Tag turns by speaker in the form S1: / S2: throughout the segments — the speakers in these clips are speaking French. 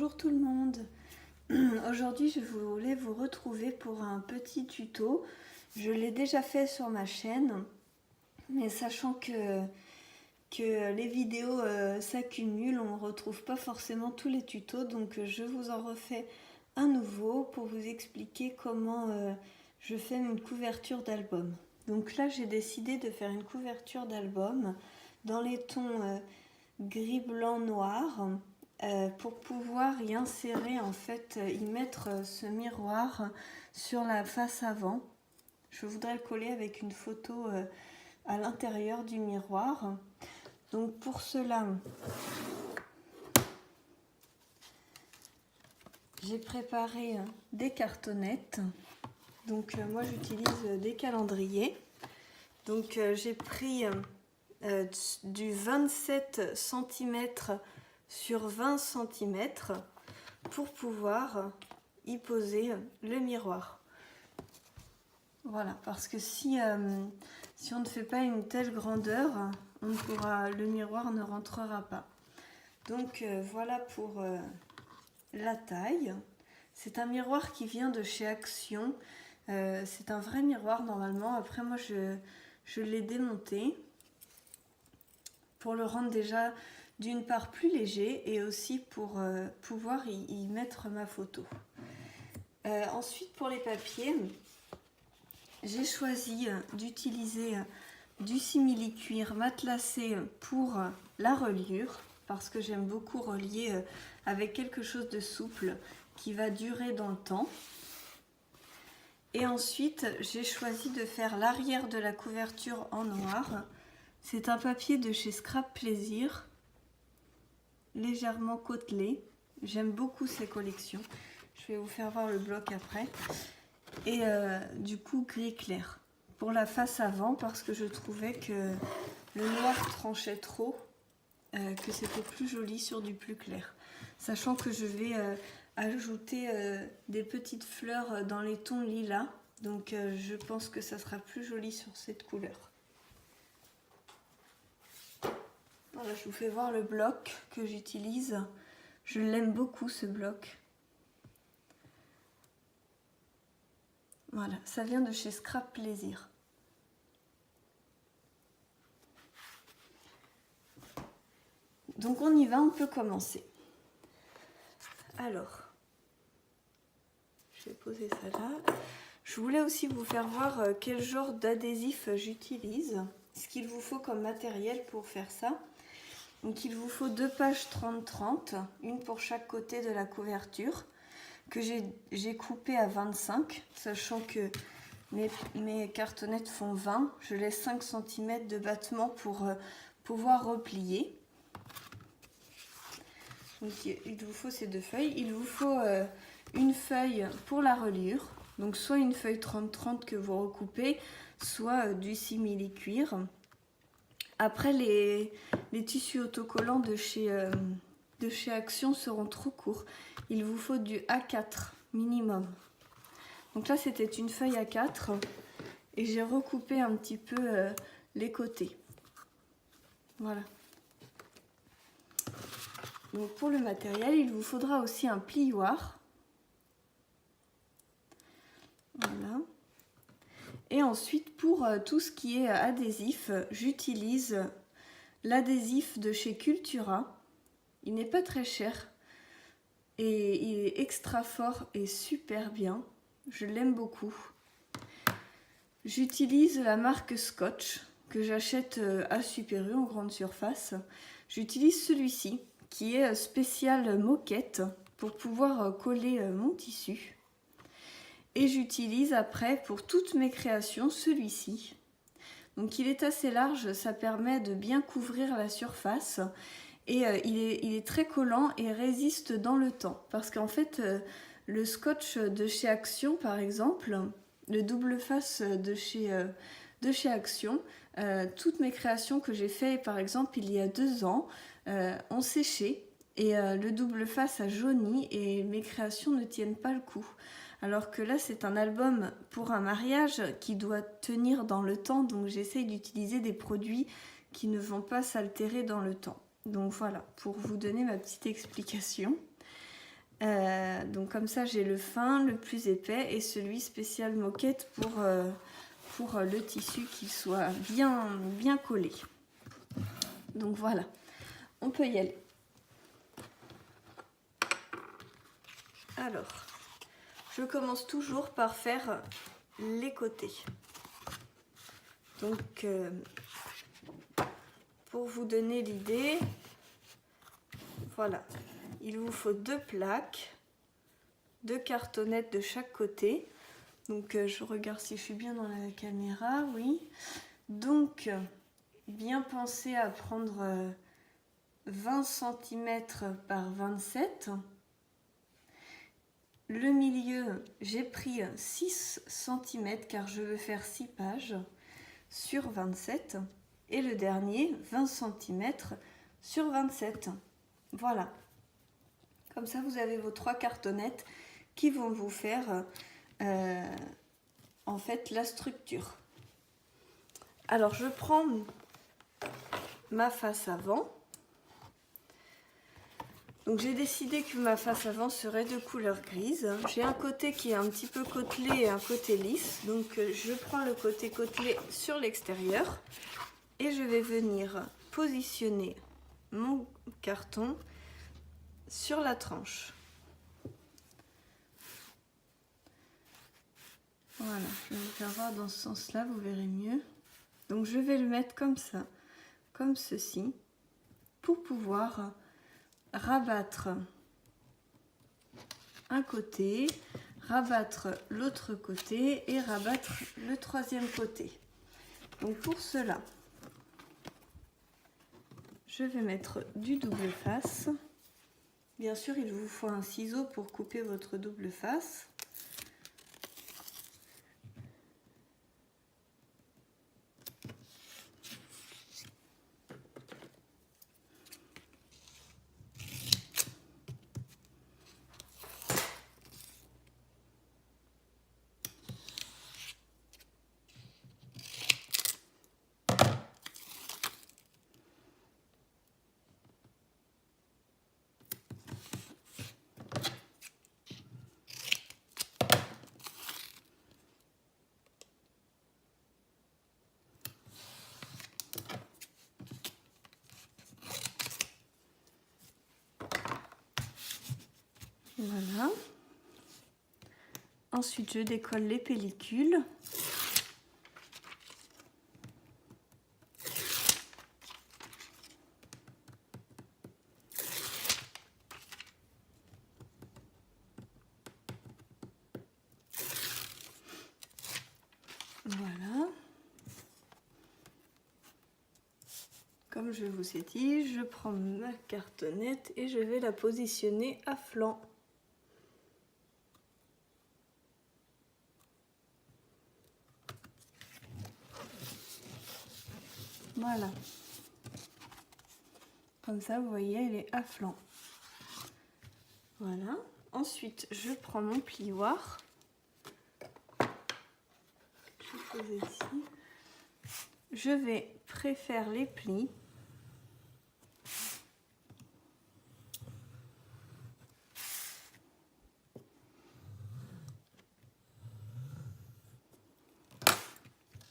S1: Bonjour tout le monde. Aujourd'hui je voulais vous retrouver pour un petit tuto. Je l'ai déjà fait sur ma chaîne, mais sachant que les vidéos s'accumulent, on ne retrouve pas forcément tous les tutos, donc je vous en refais un nouveau pour vous expliquer comment je fais une couverture d'album. Donc là j'ai décidé de faire une couverture d'album dans les tons gris, blanc, noir. Pour pouvoir y insérer, en fait, y mettre ce miroir sur la face avant. Je voudrais le coller avec une photo à l'intérieur du miroir. Donc pour cela, j'ai préparé des cartonnettes. Donc moi j'utilise des calendriers. Donc j'ai pris du 27 cm sur 20 cm pour pouvoir y poser le miroir. Voilà, parce que si on ne fait pas une telle grandeur, le miroir ne rentrera pas. Donc voilà pour la taille. C'est un miroir qui vient de chez Action. C'est un vrai miroir normalement. Après moi je l'ai démonté pour le rendre déjà d'une part plus léger et aussi pour pouvoir y mettre ma photo. Ensuite pour les papiers, j'ai choisi d'utiliser du simili-cuir matelassé pour la reliure parce que j'aime beaucoup relier avec quelque chose de souple qui va durer dans le temps. Et ensuite j'ai choisi de faire l'arrière de la couverture en noir. C'est un papier de chez Scrap Plaisir, légèrement côtelé. J'aime beaucoup ces collections. Je vais vous faire voir le bloc après. Et du coup gris clair pour la face avant parce que je trouvais que le noir tranchait trop, que c'était plus joli sur du plus clair. Sachant que je vais ajouter des petites fleurs dans les tons lilas. Donc je pense que ça sera plus joli sur cette couleur. Voilà, je vous fais voir le bloc que j'utilise. Je l'aime beaucoup ce bloc. Voilà, ça vient de chez Scrap Plaisir. Donc on y va, on peut commencer. Alors, je vais poser ça là. Je voulais aussi vous faire voir quel genre d'adhésif j'utilise. Ce qu'il vous faut comme matériel pour faire ça. Donc il vous faut 2 pages 30-30, une pour chaque côté de la couverture, que j'ai coupé à 25, sachant que mes cartonnettes font 20. Je laisse 5 cm de battement pour pouvoir replier. Donc il vous faut ces 2 feuilles. Il vous faut une feuille pour la reliure, donc soit une feuille 30-30 que vous recoupez, soit du simili-cuir. Après, les tissus autocollants de chez Action seront trop courts. Il vous faut du A4 minimum. Donc là, c'était une feuille A4 et j'ai recoupé un petit peu les côtés. Voilà. Donc pour le matériel, il vous faudra aussi un plioir. Voilà. Et ensuite, pour tout ce qui est adhésif, j'utilise l'adhésif de chez Cultura. Il n'est pas très cher et il est extra fort et super bien. Je l'aime beaucoup. J'utilise la marque Scotch que j'achète à Super U en grande surface. J'utilise celui-ci qui est spécial moquette pour pouvoir coller mon tissu. Et j'utilise après pour toutes mes créations celui-ci. Donc il est assez large, ça permet de bien couvrir la surface. Et il est très collant et résiste dans le temps. Parce qu'en fait, le scotch de chez Action, par exemple, le double face de chez Action, toutes mes créations que j'ai faites, par exemple, il y a 2 ans, ont séché. Et le double face a jauni et mes créations ne tiennent pas le coup. Alors que là, c'est un album pour un mariage qui doit tenir dans le temps. Donc j'essaye d'utiliser des produits qui ne vont pas s'altérer dans le temps. Donc voilà, pour vous donner ma petite explication. Donc comme ça j'ai le fin, le plus épais et celui spécial moquette pour le tissu qui soit bien collé. Donc voilà, on peut y aller. Alors, je commence toujours par faire les côtés. Donc, pour vous donner l'idée, voilà, il vous faut 2 plaques, 2 cartonnettes de chaque côté. Donc, je regarde si je suis bien dans la caméra, oui. Donc, bien penser à prendre 20 cm par 27. Le milieu, j'ai pris 6 cm car je veux faire 6 pages sur 27. Et le dernier, 20 cm sur 27. Voilà. Comme ça, vous avez vos 3 cartonnettes qui vont vous faire en fait la structure. Alors, je prends ma face avant. Donc j'ai décidé que ma face avant serait de couleur grise. J'ai un côté qui est un petit peu côtelé et un côté lisse. Donc je prends le côté côtelé sur l'extérieur et je vais venir positionner mon carton sur la tranche. Voilà, je vais vous faire voir dans ce sens-là, vous verrez mieux. Donc je vais le mettre comme ça, comme ceci, pour pouvoir rabattre un côté, rabattre l'autre côté et rabattre le troisième côté. Donc pour cela, je vais mettre du double face. Bien sûr, il vous faut un ciseau pour couper votre double face. Voilà. Ensuite, je décolle les pellicules. Voilà. Comme je vous ai dit, je prends ma cartonnette et je vais la positionner à flanc. Voilà. Comme ça, vous voyez, elle est à flanc. Voilà. Ensuite, je prends mon plioir. Je pose ici. Je vais préfaire les plis.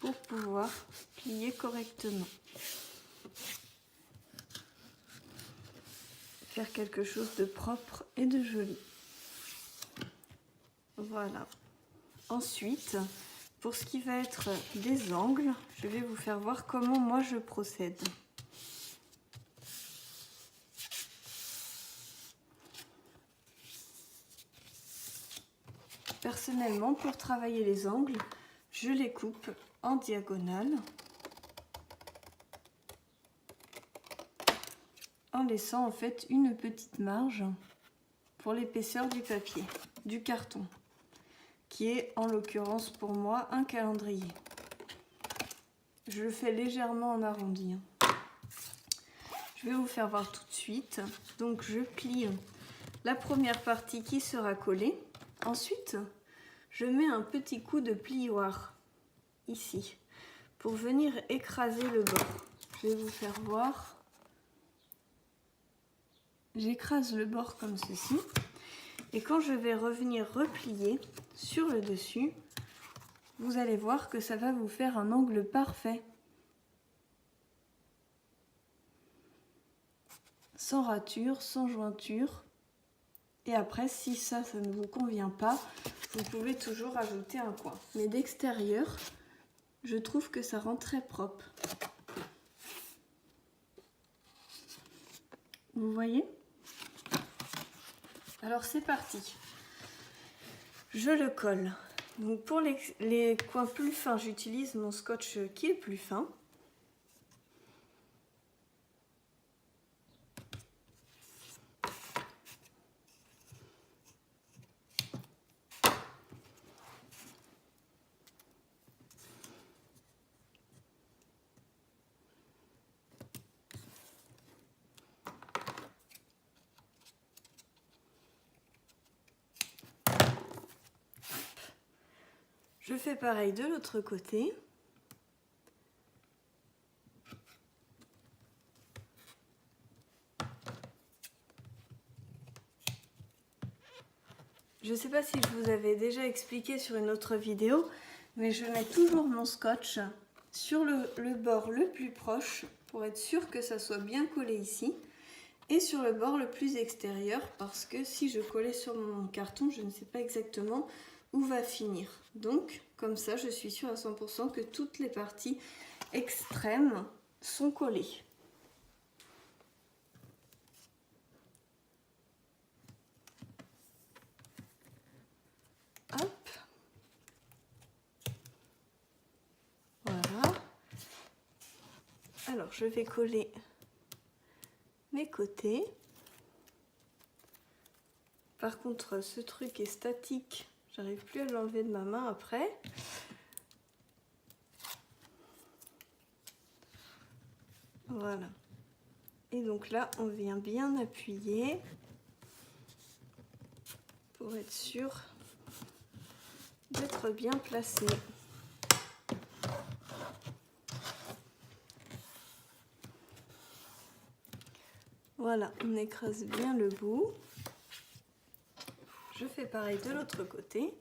S1: Pour pouvoir plier correctement. Faire quelque chose de propre et de joli. Voilà. Ensuite, pour ce qui va être des angles, je vais vous faire voir comment moi je procède. Personnellement, pour travailler les angles, je les coupe en diagonale, en laissant en fait une petite marge pour l'épaisseur du papier, du carton, qui est en l'occurrence pour moi un calendrier. Je le fais légèrement en arrondi. Je vais vous faire voir tout de suite. Donc je plie la première partie qui sera collée. Ensuite, je mets un petit coup de plioir ici pour venir écraser le bord. Je vais vous faire voir. J'écrase le bord comme ceci. Et quand je vais revenir replier sur le dessus, vous allez voir que ça va vous faire un angle parfait. Sans rature, sans jointure. Et après, si ça ne vous convient pas, vous pouvez toujours ajouter un coin. Mais d'extérieur, je trouve que ça rend très propre. Vous voyez? Alors c'est parti. Je le colle. Donc pour les coins plus fins, j'utilise mon scotch qui est plus fin. Je fais pareil de l'autre côté. Je ne sais pas si je vous avais déjà expliqué sur une autre vidéo, mais je mets toujours mon scotch sur le bord le plus proche pour être sûr que ça soit bien collé ici et sur le bord le plus extérieur parce que si je collais sur mon carton, je ne sais pas exactement où va finir. Donc, comme ça, je suis sûre à 100% que toutes les parties extrêmes sont collées. Hop. Voilà. Alors, je vais coller mes côtés. Par contre, ce truc est statique. J'arrive plus à l'enlever de ma main après. Voilà. Et donc là, on vient bien appuyer pour être sûr d'être bien placé. Voilà, on écrase bien le bout. Je fais pareil de l'autre côté.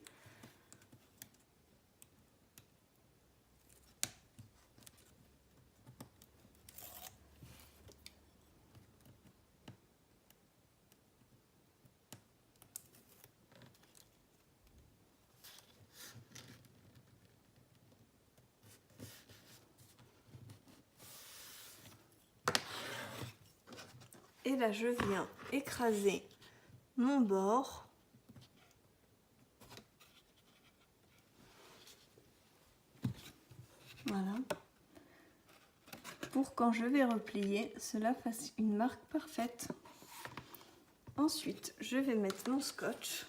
S1: Et là, je viens écraser mon bord. Voilà. Pour quand je vais replier, cela fasse une marque parfaite. Ensuite, je vais mettre mon scotch.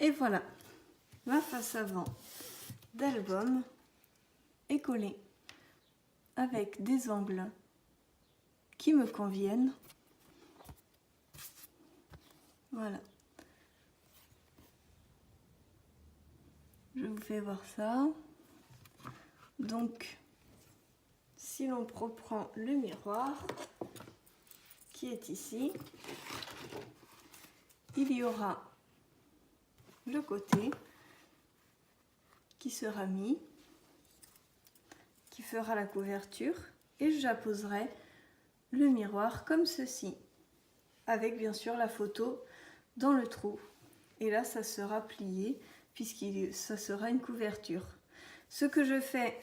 S1: Et voilà, ma face avant d'album est collée avec des angles qui me conviennent. Voilà. Je vous fais voir ça. Donc, si l'on reprend le miroir qui est ici, il y aura le côté qui sera mis, qui fera la couverture, et j'apposerai le miroir comme ceci, avec bien sûr la photo dans le trou. Et là, ça sera plié puisque ça sera une couverture. Ce que je fais,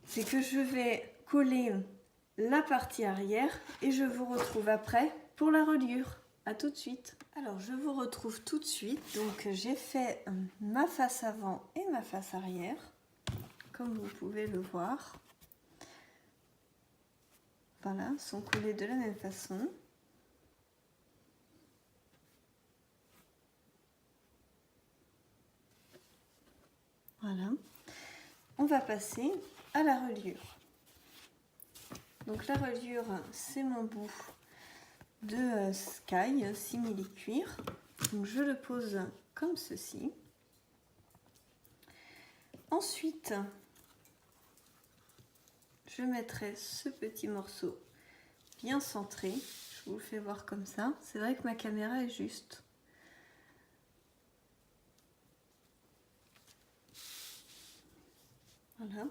S1: c'est que je vais coller la partie arrière et je vous retrouve après pour la reliure. À tout de suite. Alors je vous retrouve tout de suite. Donc j'ai fait ma face avant et ma face arrière, comme vous pouvez le voir. Voilà, sont collés de la même façon. Voilà. On va passer à la reliure. Donc la reliure, c'est mon bout de Sky simili cuir. Donc je le pose comme ceci. Ensuite, je mettrai ce petit morceau bien centré. Je vous le fais voir comme ça. C'est vrai que ma caméra est juste. Voilà.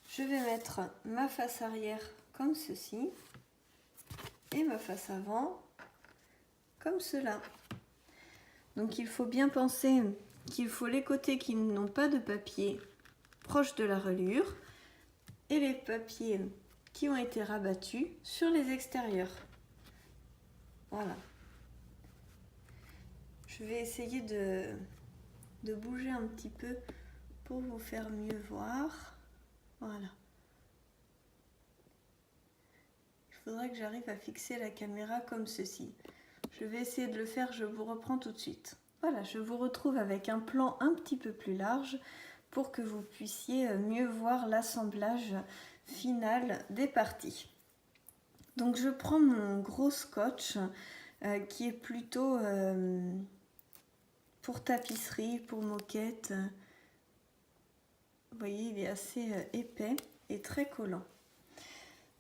S1: Je vais mettre ma face arrière comme ceci et ma face avant comme cela. Donc il faut bien penser qu'il faut les côtés qui n'ont pas de papier proche de la reliure et les papiers qui ont été rabattus sur les extérieurs. Voilà. Je vais essayer de bouger un petit peu pour vous faire mieux voir. Voilà. Il faudrait que j'arrive à fixer la caméra comme ceci. Je vais essayer de le faire, je vous reprends tout de suite. Voilà, je vous retrouve avec un plan un petit peu plus large pour que vous puissiez mieux voir l'assemblage final des parties. Donc je prends mon gros scotch qui est plutôt pour tapisserie, pour moquette. Vous voyez, il est assez épais et très collant.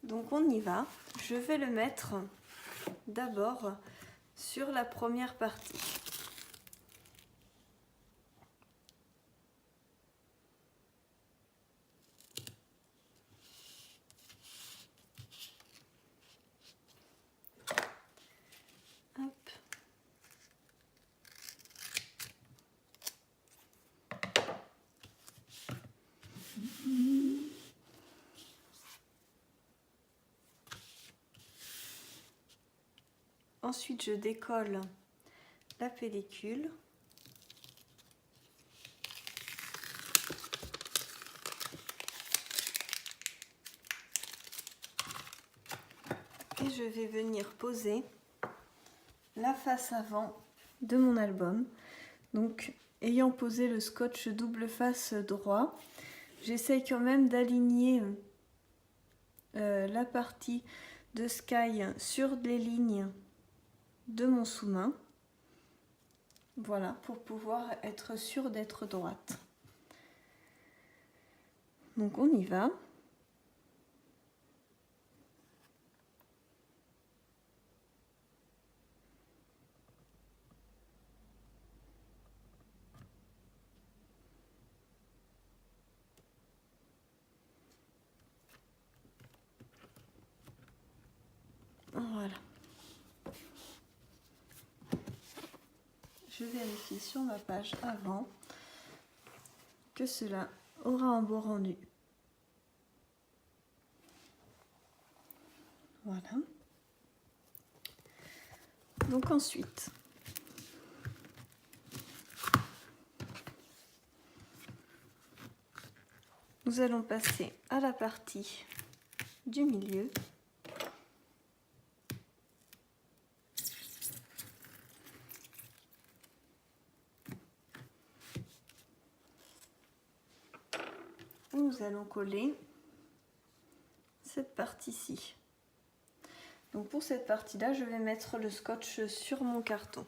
S1: Donc on y va. Je vais le mettre d'abord sur la première partie. Hop. Ensuite, je décolle la pellicule. Et je vais venir poser la face avant de mon album. Donc, ayant posé le scotch double face droit, j'essaye quand même d'aligner la partie de Sky sur les lignes de mon sous-main. Voilà, pour pouvoir être sûre d'être droite. Donc on y va. Voilà. Je vérifie sur ma page avant que cela aura un beau rendu. Voilà. Donc ensuite, nous allons passer à la partie du milieu. Nous allons coller cette partie-ci. Donc pour cette partie-là, je vais mettre le scotch sur mon carton.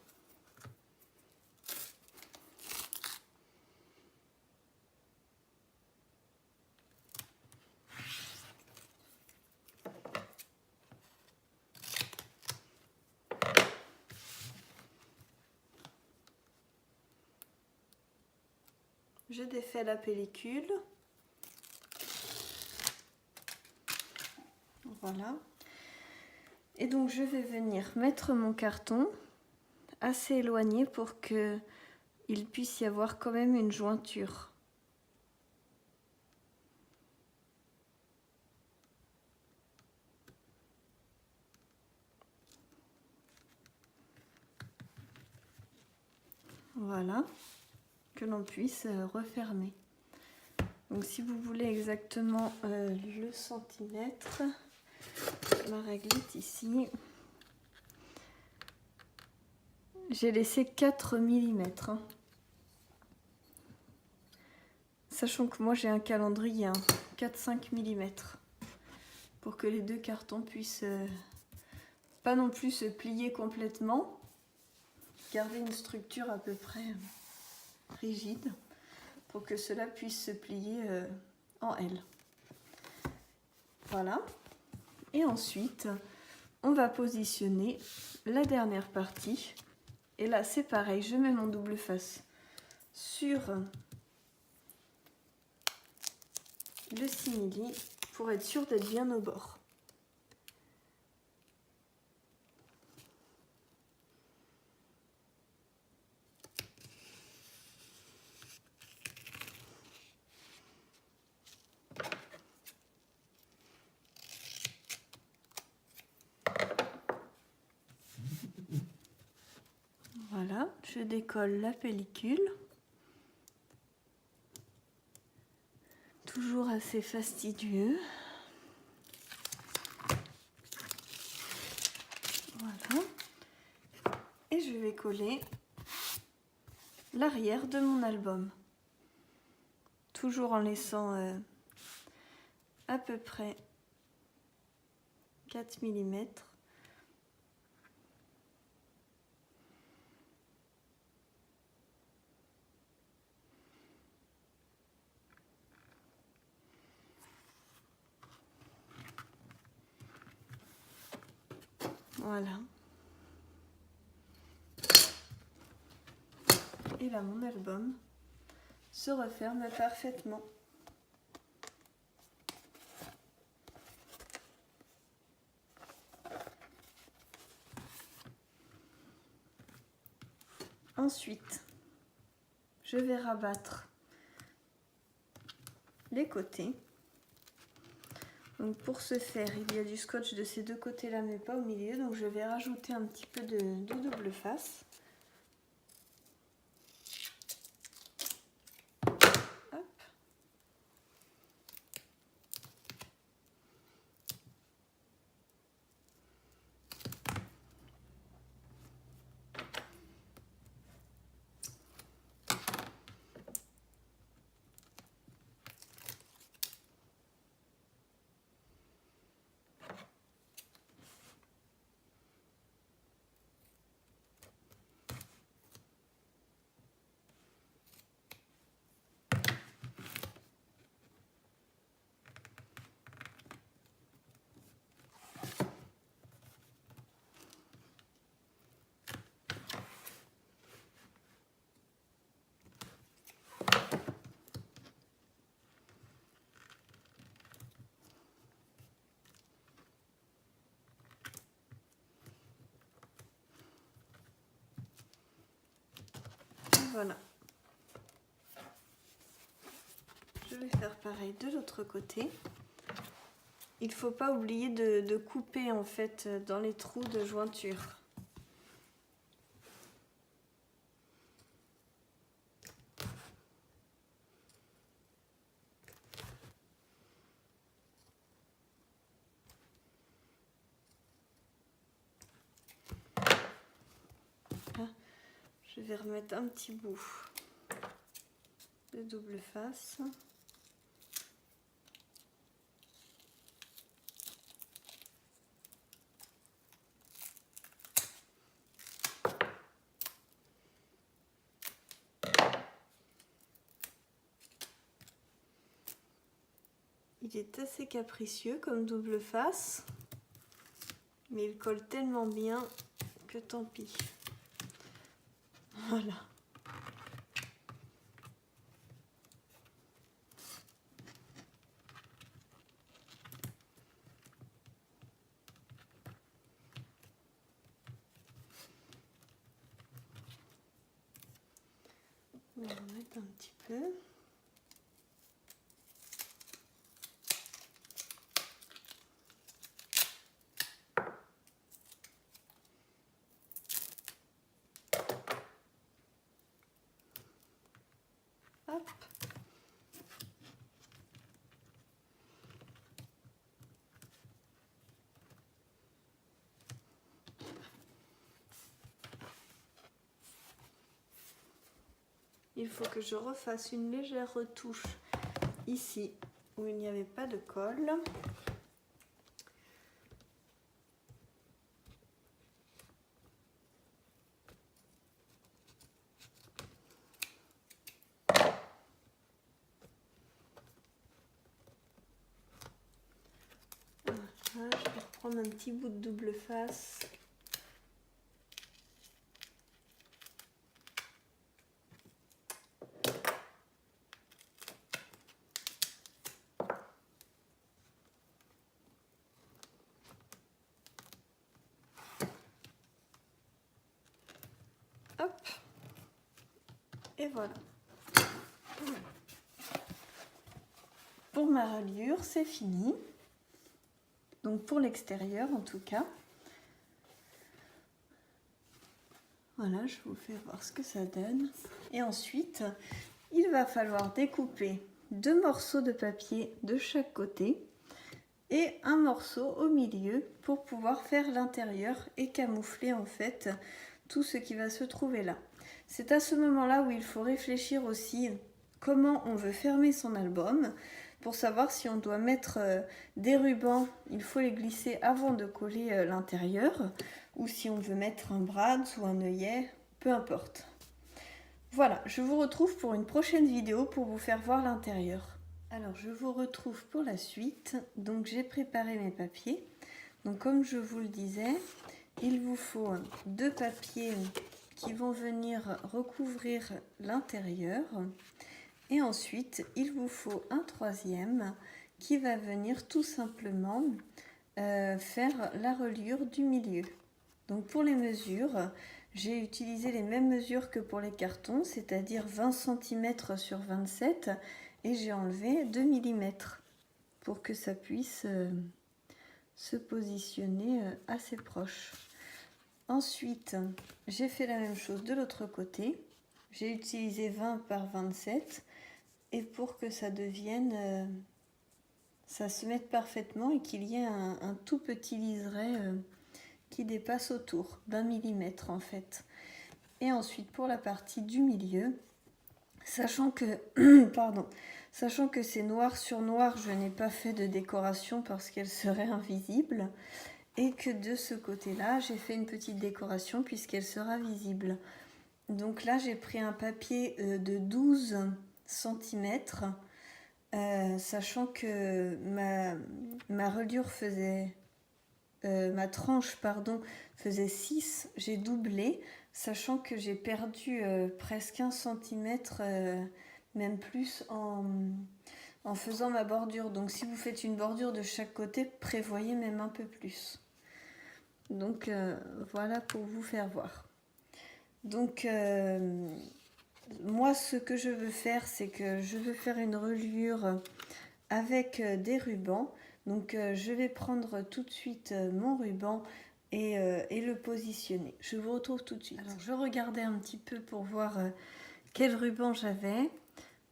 S1: Je défais la pellicule. Voilà. Et donc je vais venir mettre mon carton assez éloigné pour que il puisse y avoir quand même une jointure. Voilà, que l'on puisse refermer. Donc si vous voulez exactement le centimètre, ma règle est ici. J'ai laissé 4 mm. Hein. Sachant que moi j'ai un calendrier, hein, 4-5 mm. Pour que les deux cartons puissent pas non plus se plier complètement. Garder une structure à peu près rigide. Pour que cela puisse se plier en L. Voilà. Et ensuite, on va positionner la dernière partie. Et là, c'est pareil, je mets mon double face sur le simili pour être sûr d'être bien au bord. Voilà, je décolle la pellicule. Toujours assez fastidieux. Voilà. Et je vais coller l'arrière de mon album. Toujours en laissant à peu près 4 mm. Voilà. Et là, mon album se referme parfaitement. Ensuite, je vais rabattre les côtés. Donc pour ce faire, il y a du scotch de ces deux côtés-là, mais pas au milieu. Donc je vais rajouter un petit peu de double face. Hop. Voilà. Je vais faire pareil de l'autre côté. Il ne faut pas oublier de couper en fait dans les trous de jointure. Là, je vais remettre un petit bout de double face. Il est assez capricieux comme double face, mais il colle tellement bien que tant pis. Voilà. On va en mettre un petit peu. Hop. Il faut que je refasse une légère retouche ici où il n'y avait pas de colle. Voilà, je vais reprendre un petit bout de double face. Hop. Et voilà. Pour ma reliure, c'est fini. Donc pour l'extérieur en tout cas. Voilà, je vous fais voir ce que ça donne. Et ensuite, il va falloir découper 2 morceaux de papier de chaque côté et un morceau au milieu pour pouvoir faire l'intérieur et camoufler en fait tout ce qui va se trouver là. C'est à ce moment-là où il faut réfléchir aussi comment on veut fermer son album. Pour savoir si on doit mettre des rubans, il faut les glisser avant de coller l'intérieur. Ou si on veut mettre un brad ou un œillet, peu importe. Voilà, je vous retrouve pour une prochaine vidéo pour vous faire voir l'intérieur. Alors, je vous retrouve pour la suite. Donc, j'ai préparé mes papiers. Donc, comme je vous le disais, il vous faut 2 papiers qui vont venir recouvrir l'intérieur. Et ensuite, il vous faut un 3e qui va venir tout simplement faire la reliure du milieu. Donc pour les mesures, j'ai utilisé les mêmes mesures que pour les cartons, c'est-à-dire 20 cm sur 27 et j'ai enlevé 2 mm pour que ça puisse se positionner assez proche. Ensuite, j'ai fait la même chose de l'autre côté. J'ai utilisé 20 par 27 et pour que ça devienne, ça se mette parfaitement et qu'il y ait un tout petit liseré qui dépasse autour d'1 millimètre en fait. Et ensuite pour la partie du milieu, sachant que, pardon, sachant que c'est noir sur noir, je n'ai pas fait de décoration parce qu'elle serait invisible. Et que de ce côté-là, j'ai fait une petite décoration puisqu'elle sera visible. Donc là, j'ai pris un papier de 12 cm, sachant que ma reliure faisait, ma tranche pardon, faisait 6, j'ai doublé, sachant que j'ai perdu presque 1 cm, même plus en faisant ma bordure. Donc si vous faites une bordure de chaque côté, prévoyez même un peu plus. Donc voilà pour vous faire voir. Donc moi ce que je veux faire, c'est que je veux faire une reliure avec des rubans. Donc je vais prendre tout de suite mon ruban et le positionner. Je vous retrouve tout de suite. Alors je regardais un petit peu pour voir quel ruban j'avais.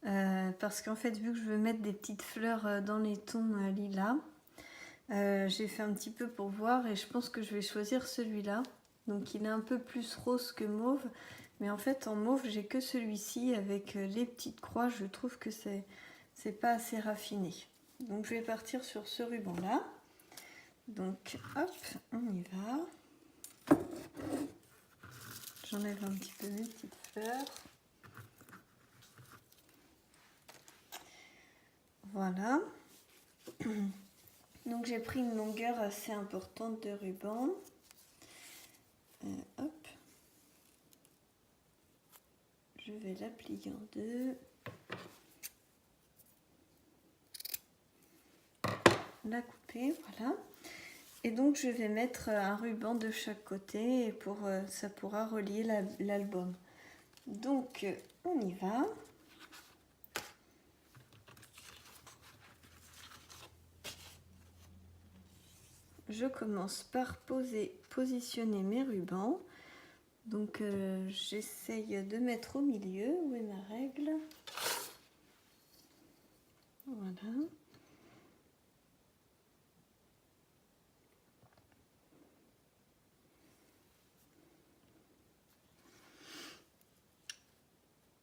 S1: Parce qu'en fait, vu que je veux mettre des petites fleurs dans les tons lilas, j'ai fait un petit peu pour voir et je pense que je vais choisir celui-là. Donc il est un peu plus rose que mauve, mais en fait en mauve j'ai que celui-ci avec les petites croix. Je trouve que c'est pas assez raffiné. Donc je vais partir sur ce ruban-là. Donc hop, on y va. J'enlève un petit peu mes petites fleurs. Voilà. Donc j'ai pris une longueur assez importante de ruban. Hop. Je vais la plier en deux. La couper, voilà. Et donc je vais mettre un ruban de chaque côté et ça pourra relier l'album. Donc on y va. Je commence par positionner mes rubans. Donc j'essaye de mettre au milieu. Où est ma règle? Voilà.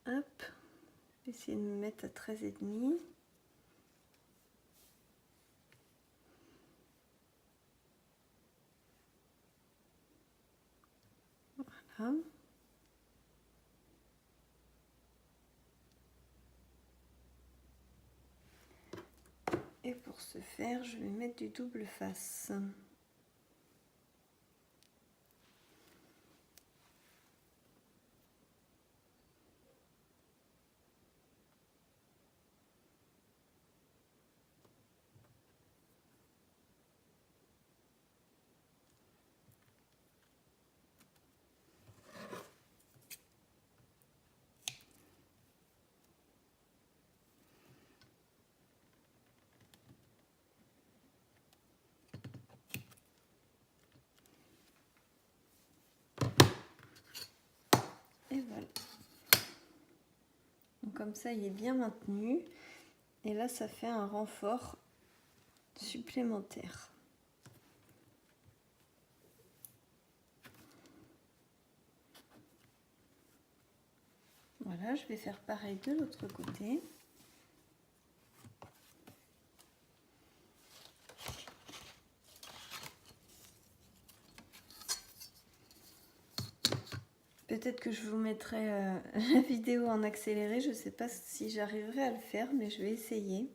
S1: Hop, essayer de me mettre à 13,5. Voilà. Et pour ce faire, je vais mettre du double face. Et voilà. Donc comme ça, il est bien maintenu. Et là, ça fait un renfort supplémentaire. Voilà, je vais faire pareil de l'autre côté. Peut-être que je vous mettrai la vidéo en accéléré. Je ne sais pas si j'arriverai à le faire, mais je vais essayer.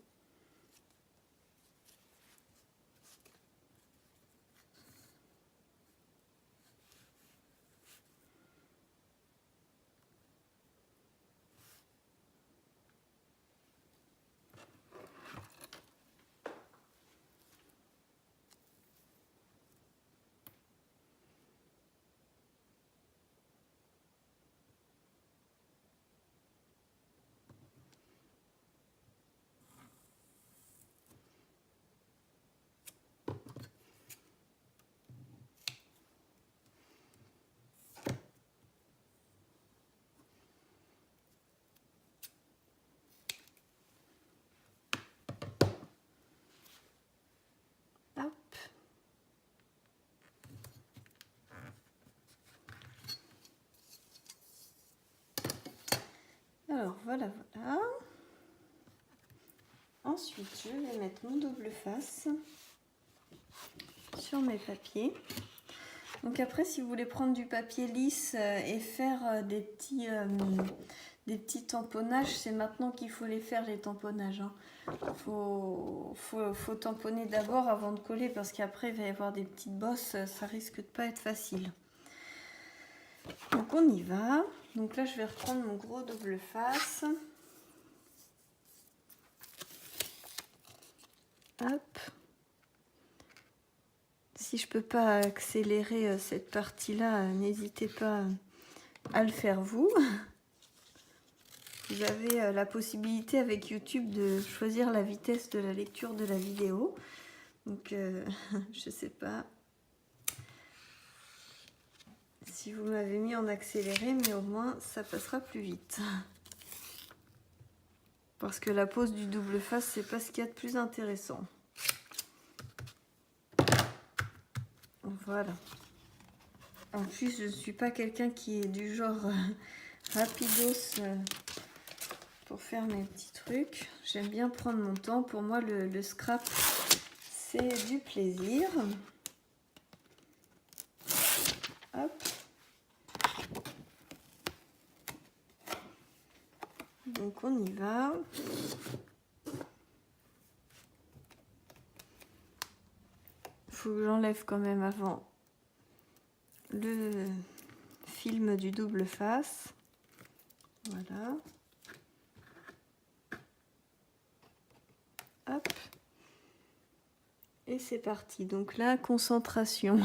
S1: Hop. Alors voilà, voilà. Ensuite, je vais mettre mon double face sur mes papiers. Donc après, si vous voulez prendre du papier lisse et faire des petits tamponnages, c'est maintenant qu'il faut les faire, les tamponnages. Faut tamponner d'abord avant de coller, parce qu'après, il va y avoir des petites bosses, ça risque de pas être facile. Donc on y va. Donc là, je vais reprendre mon gros double face. Hop. Si je peux pas accélérer cette partie-là, n'hésitez pas à le faire vous. Vous avez la possibilité avec YouTube de choisir la vitesse de la lecture de la vidéo. Donc je sais pas si vous m'avez mis en accéléré, mais au moins ça passera plus vite. Parce que la pose du double face, c'est pas ce qu'il y a de plus intéressant. Voilà. En plus, je ne suis pas quelqu'un qui est du genre rapidos pour faire mes petits trucs. J'aime bien prendre mon temps. Pour moi, le scrap, c'est du plaisir. Hop. Donc on y va. Il faut que j'enlève quand même avant le film du double face. Voilà. Hop. Et c'est parti. Donc là, concentration.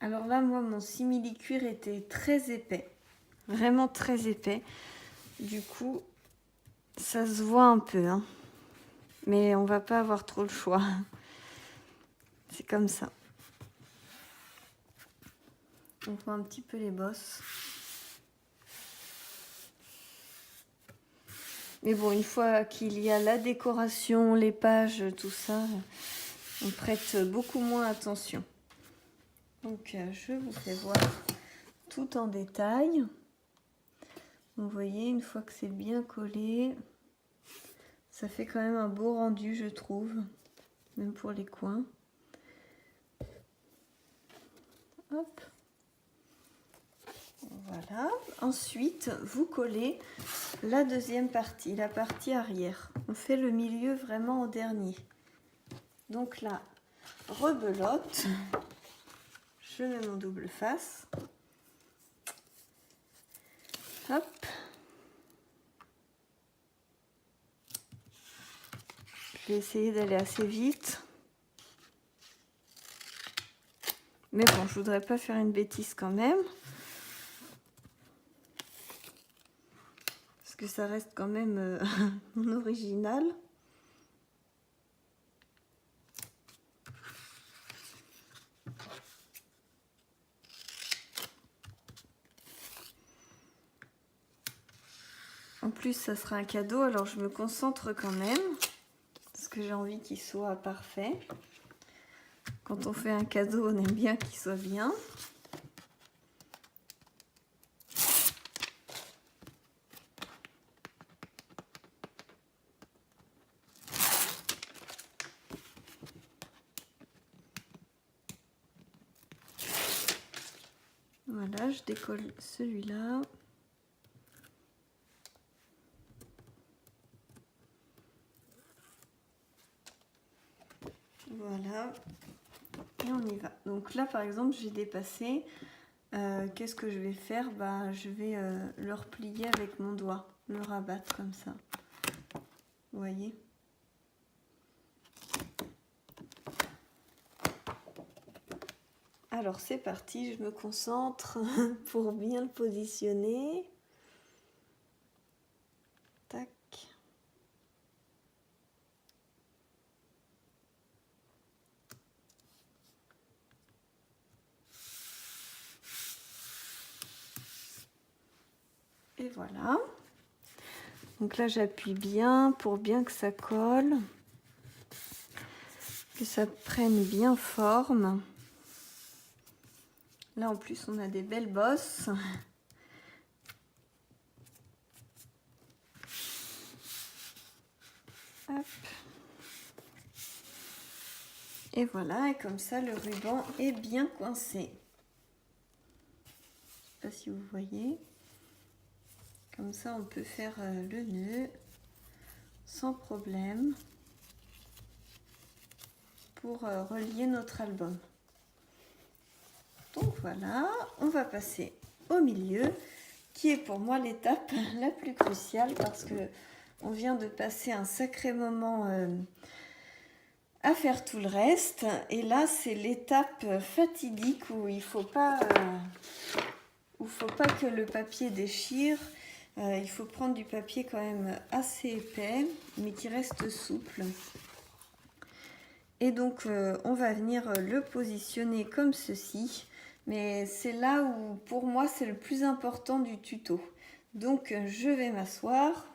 S1: Alors là, moi, mon simili-cuir était très épais. Vraiment très épais. Du coup, ça se voit un peu, hein. Mais on va pas avoir trop le choix. C'est comme ça. On voit un petit peu les bosses. Mais bon, une fois qu'il y a la décoration, les pages, tout ça, on prête beaucoup moins attention. Donc, je vous fais voir tout en détail. Vous voyez, une fois que c'est bien collé, ça fait quand même un beau rendu, je trouve, même pour les coins. Hop. Voilà. Ensuite, vous collez la deuxième partie, la partie arrière. On fait le milieu vraiment au dernier. Donc là, rebelote. Je mets mon double face. Hop. Je vais essayer d'aller assez vite. Mais bon, je voudrais pas faire une bêtise quand même. Parce que ça reste quand même mon original. En plus, ça sera un cadeau, alors je me concentre quand même. Parce que j'ai envie qu'il soit parfait. Quand on fait un cadeau, on aime bien qu'il soit bien. Voilà, je décolle celui-là. Voilà. Et on y va. Donc là, par exemple, j'ai dépassé. Qu'est-ce que je vais faire? Bah, je vais le replier avec mon doigt, le rabattre comme ça. Vous voyez? Alors c'est parti, je me concentre pour bien le positionner. Tac. Et voilà. Donc là, j'appuie bien pour bien que ça colle, que ça prenne bien forme. Là, en plus, on a des belles bosses. Hop. Et voilà, et comme ça, le ruban est bien coincé. Je ne sais pas si vous voyez. Comme ça, on peut faire le nœud sans problème pour relier notre album. Donc voilà, on va passer au milieu, qui est pour moi l'étape la plus cruciale parce que on vient de passer un sacré moment à faire tout le reste. Et là, c'est l'étape fatidique où il faut pas que le papier déchire. Il faut prendre du papier quand même assez épais, mais qui reste souple. Et donc, on va venir le positionner comme ceci. Mais c'est là où, pour moi, c'est le plus important du tuto. Donc, je vais m'asseoir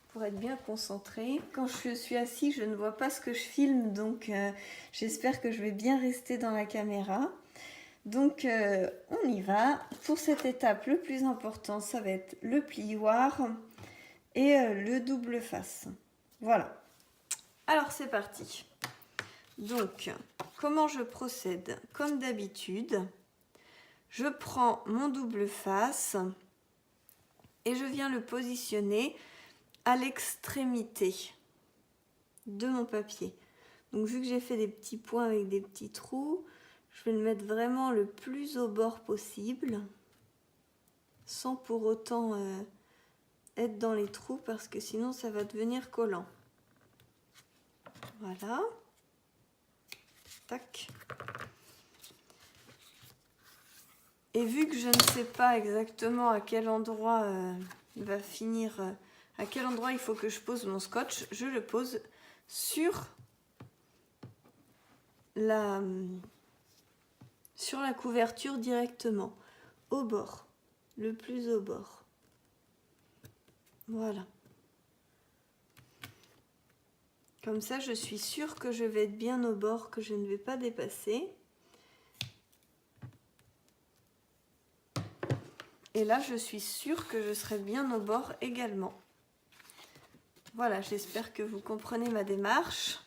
S1: pour être bien concentrée. Quand je suis assise, je ne vois pas ce que je filme. Donc, j'espère que je vais bien rester dans la caméra. Donc, on y va. Pour cette étape, le plus important, ça va être le plioir et le double face. Voilà. Alors, c'est parti. Donc, comment je procède? Comme d'habitude, je prends mon double face et je viens le positionner à l'extrémité de mon papier. Donc, vu que j'ai fait des petits points avec des petits trous, je vais le mettre vraiment le plus au bord possible, sans pour autant être dans les trous, parce que sinon ça va devenir collant. Voilà. Tac. Et vu que je ne sais pas exactement à quel endroit va finir, à quel endroit il faut que je pose mon scotch, je le pose sur la couverture directement, au bord, le plus au bord. Voilà. Comme ça, je suis sûre que je vais être bien au bord, que je ne vais pas dépasser. Et là, je suis sûre que je serai bien au bord également. Voilà, j'espère que vous comprenez ma démarche.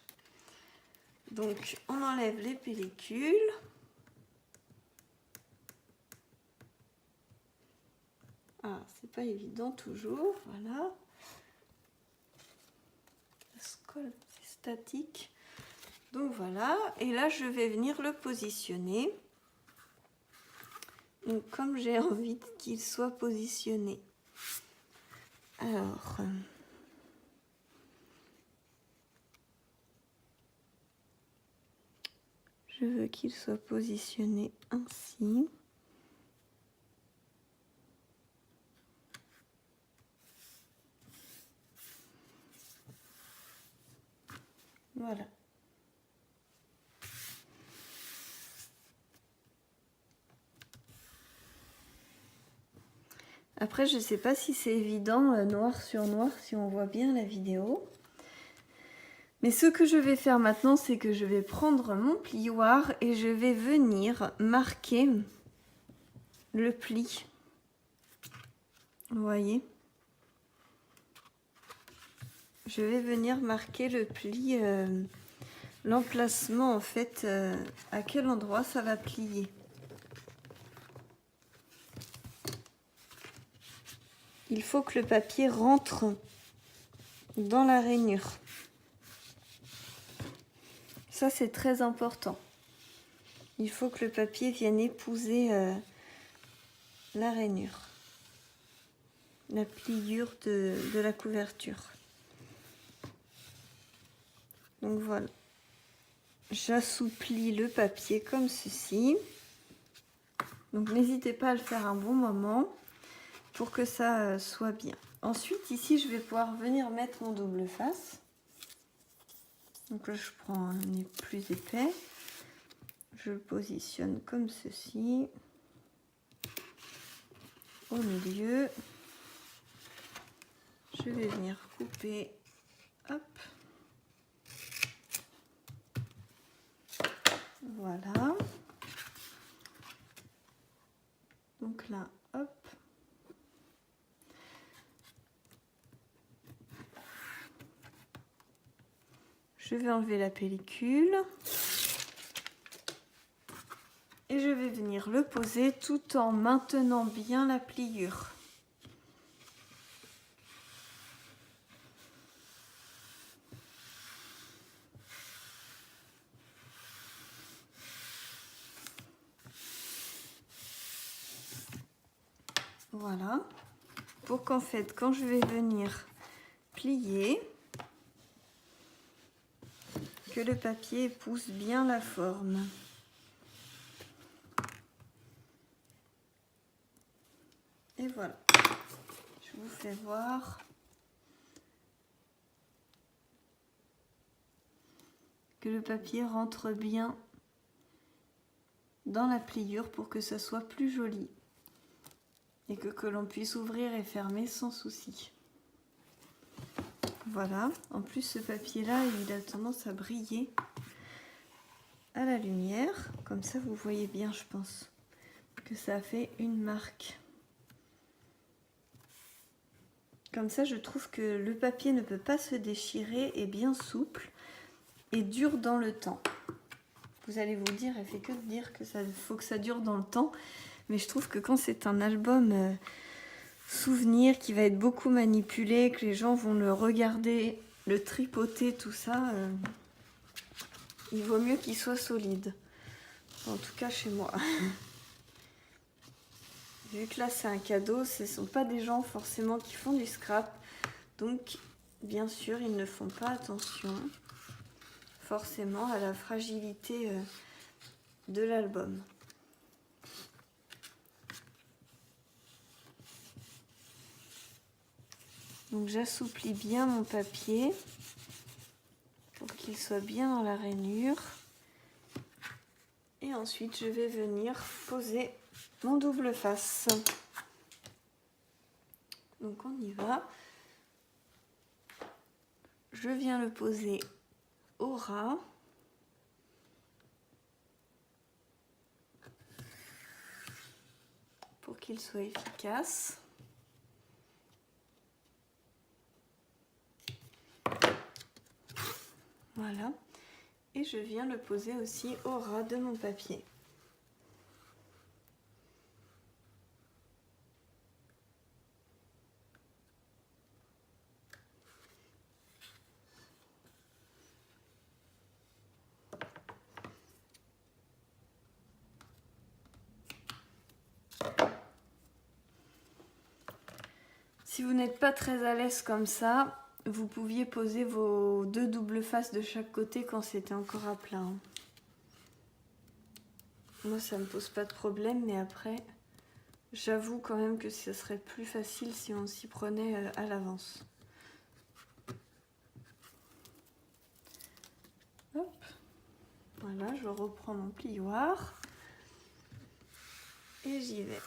S1: Donc, on enlève les pellicules. Ah, c'est pas évident toujours, voilà. Ça se colle, c'est statique. Donc voilà, et là je vais venir le positionner. Donc comme j'ai envie qu'il soit positionné. Alors, je veux qu'il soit positionné ainsi. Voilà. Après, je ne sais pas si c'est évident, noir sur noir, si on voit bien la vidéo. Mais ce que je vais faire maintenant, c'est que je vais prendre mon plioir et je vais venir marquer le pli. Vous voyez ? Je vais venir marquer le pli, l'emplacement en fait, à quel endroit ça va plier. Il faut que le papier rentre dans la rainure. Ça, c'est très important. Il faut que le papier vienne épouser la rainure, la pliure de la couverture. Donc voilà. J'assouplis le papier comme ceci. Donc n'hésitez pas à le faire un bon moment pour que ça soit bien. Ensuite, ici, je vais pouvoir venir mettre mon double face. Donc là, je prends un nez plus épais. Je le positionne comme ceci. Au milieu. Je vais venir couper. Hop. Voilà. Donc là, hop. Je vais enlever la pellicule. Et je vais venir le poser tout en maintenant bien la pliure. Voilà. Pour qu'en fait, quand je vais venir plier, que le papier épouse bien la forme. Et voilà. Je vous fais voir. Que le papier rentre bien dans la pliure pour que ça soit plus joli. Et que l'on puisse ouvrir et fermer sans souci. Voilà, en plus ce papier-là, il a tendance à briller à la lumière. Comme ça, vous voyez bien, je pense, que ça fait une marque. Comme ça, je trouve que le papier ne peut pas se déchirer, est bien souple et dure dans le temps. Vous allez vous dire, elle fait que de dire que ça faut que ça dure dans le temps. Mais je trouve que quand c'est un album souvenir qui va être beaucoup manipulé, que les gens vont le regarder, le tripoter, tout ça, il vaut mieux qu'il soit solide. En tout cas chez moi. Vu que là c'est un cadeau, ce ne sont pas des gens forcément qui font du scrap. Donc bien sûr ils ne font pas attention forcément à la fragilité de l'album. Donc j'assouplis bien mon papier pour qu'il soit bien dans la rainure. Et ensuite je vais venir poser mon double face. Donc on y va. Je viens le poser au ras. Pour qu'il soit efficace. Voilà. Et je viens le poser aussi au ras de mon papier. Si vous n'êtes pas très à l'aise comme ça, vous pouviez poser vos deux doubles faces de chaque côté quand c'était encore à plat. Moi, ça me pose pas de problème, mais après, j'avoue quand même que ce serait plus facile si on s'y prenait à l'avance. Hop, voilà, je reprends mon plioir et j'y vais.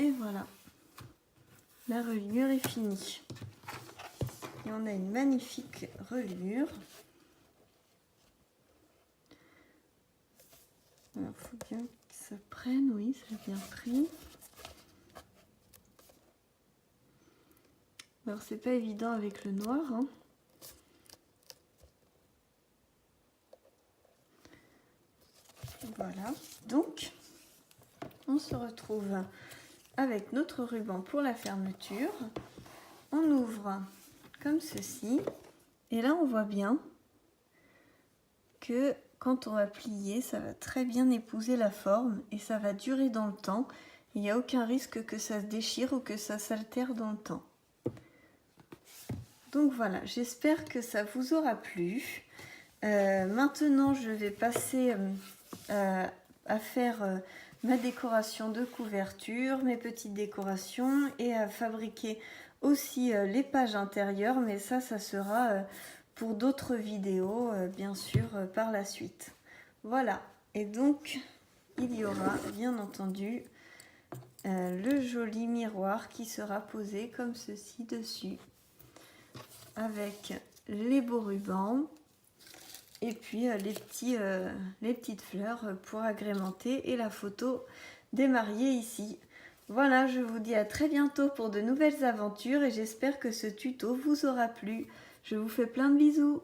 S1: Et voilà, la reliure est finie. Et on a une magnifique reliure. Alors, il faut bien que ça prenne, oui, ça a bien pris. Alors, c'est pas évident avec le noir, hein. Voilà, donc on se retrouve avec notre ruban pour la fermeture. On ouvre comme ceci. Et là, on voit bien que quand on va plier, ça va très bien épouser la forme et ça va durer dans le temps. Il n'y a aucun risque que ça se déchire ou que ça s'altère dans le temps. Donc voilà, j'espère que ça vous aura plu. Maintenant, je vais passer à faire ma décoration de couverture, mes petites décorations et à fabriquer aussi les pages intérieures, mais ça sera pour d'autres vidéos, bien sûr, par la suite. Voilà, et donc il y aura bien entendu le joli miroir qui sera posé comme ceci dessus, avec les beaux rubans et puis les petites fleurs pour agrémenter et la photo des mariés ici. Voilà, je vous dis à très bientôt pour de nouvelles aventures et j'espère que ce tuto vous aura plu. Je vous fais plein de bisous.